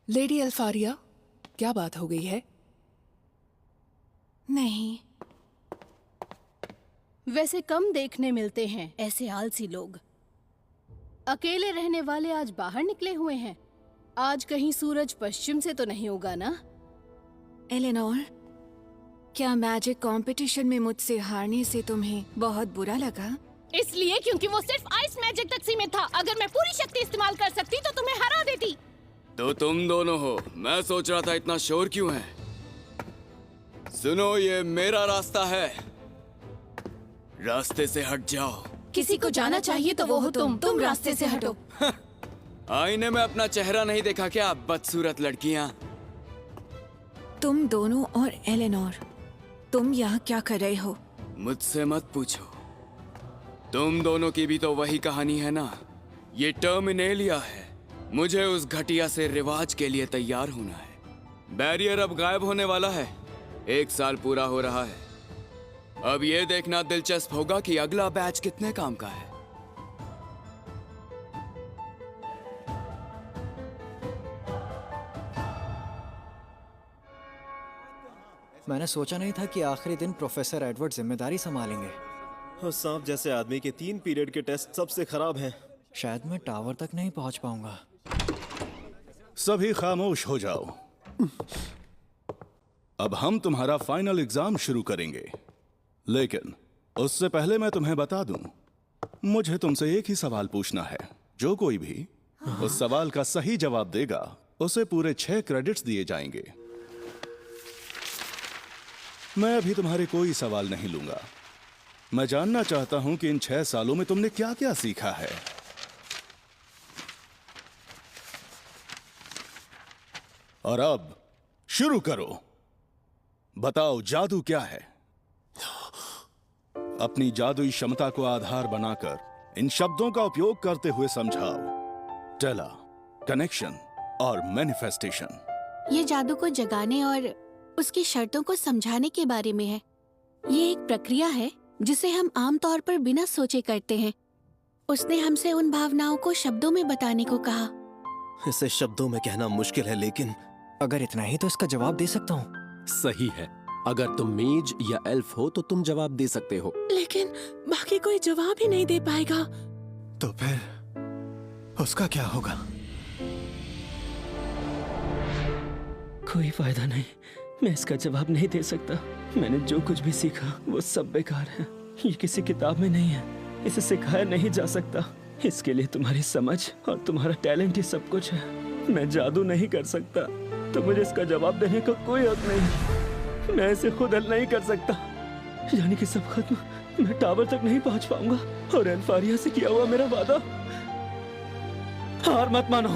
Lady अल्फारिया, क्या बात हो गई है? नहीं, वैसे कम देखने मिलते हैं ऐसे आलसी लोग। अकेले रहने वाले आज बाहर निकले हुए हैं। आज कहीं सूरज पश्चिम से तो नहीं उगा ना? एलेनोर, क्या मैजिक कंपटीशन में मुझसे हारने से तुम्हें बहुत बुरा लगा? इसलिए क्योंकि वो सिर्फ आइस मैजिक तक सीमित था। अगर मैं पूरी शक्ति इस्तेमाल कर सकती तो तुम्हें हरा देती। तो तुम दोनों हो। मैं सोच रहा था इतना शोर क्यों है। सुनो, ये मेरा रास्ता है, रास्ते से हट जाओ। किसी को जाना चाहिए तो वो हो तुम रास्ते से हटो। आईने में अपना चेहरा नहीं देखा क्या, बदसूरत लड़कियां? तुम दोनों और एलेनोर, तुम यहाँ क्या कर रहे हो? मुझसे मत पूछो। तुम दोनों की भी तो वही कहानी है ना। ये टर्मिनेलिया है। मुझे उस घटिया से रिवाज के लिए तैयार होना है। बैरियर अब गायब होने वाला है। 1 साल पूरा हो रहा है। अब ये देखना दिलचस्प होगा कि अगला बैच कितने काम का है। मैंने सोचा नहीं था कि आखिरी दिन प्रोफेसर एडवर्ड जिम्मेदारी संभालेंगे। उस सांप जैसे आदमी के 3 पीरियड के टेस्ट सबसे खराब हैं। शायद मैं टावर तक नहीं पहुंच पाऊंगा। सभी खामोश हो जाओ। अब हम तुम्हारा फाइनल एग्जाम शुरू करेंगे, लेकिन उससे पहले मैं तुम्हें बता दूं, मुझे तुमसे एक ही सवाल पूछना है। जो कोई भी उस सवाल का सही जवाब देगा उसे पूरे 6 क्रेडिट्स दिए जाएंगे। मैं अभी तुम्हारे कोई सवाल नहीं लूंगा। मैं जानना चाहता हूं कि इन 6 सालों में तुमने क्या क्या सीखा है। और अब शुरू करो। बताओ, जादू क्या है? अपनी जादुई क्षमता को आधार बनाकर इन शब्दों का उपयोग करते हुए समझाओ। टेला, कनेक्शन और मैनिफेस्टेशन। ये जादू को जगाने और उसकी शर्तों को समझाने के बारे में है। ये एक प्रक्रिया है जिसे हम आमतौर पर बिना सोचे करते हैं। उसने हमसे उन भावनाओं को शब्दों में बताने को कहा। इसे शब्दों में कहना मुश्किल है, लेकिन अगर इतना ही तो इसका जवाब दे सकता हूँ। सही है। अगर तुम मेज या एल्फ हो तो तुम जवाब दे सकते हो। लेकिन बाकी कोई जवाब ही नहीं दे पाएगा। तो फिर उसका क्या होगा? कोई फायदा नहीं, मैं इसका जवाब नहीं दे सकता। मैंने जो कुछ भी सीखा वो सब बेकार है। ये किसी किताब में नहीं है, इसे सिखाया नहीं जा सकता। इसके लिए तुम्हारी समझ और तुम्हारा टैलेंट ही सब कुछ है। मैं जादू नहीं कर सकता, तो मुझे इसका जवाब देने का कोई हक नहीं। मैं इसे खुद हल नहीं कर सकता। यानी कि सब खत्म। मैं टावर तक नहीं पहुंच पाऊंगा और एल्फारिया से किया हुआ मेरा वादा हार मत मानो।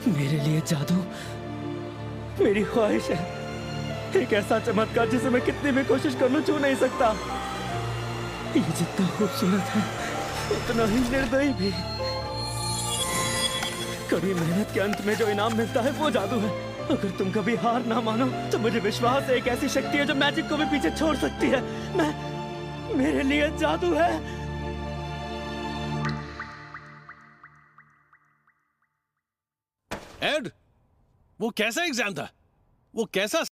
मेरे लिए जादू मेरी ख्वाहिश है, एक ऐसा चमत्कार जिसे मैं कितनी भी कोशिश कर लूं छू नहीं सकता। ये जितना खूबसूरत है उतना ही निर्दयी भी। कड़ी मेहनत के अंत में जो इनाम मिलता है वो जादू है। अगर तुम कभी हार ना मानो तो मुझे विश्वास है एक ऐसी शक्ति है जो मैजिक को भी पीछे छोड़ सकती है। मेरे लिए जादू है। एड, वो कैसा एग्जाम था? वो कैसा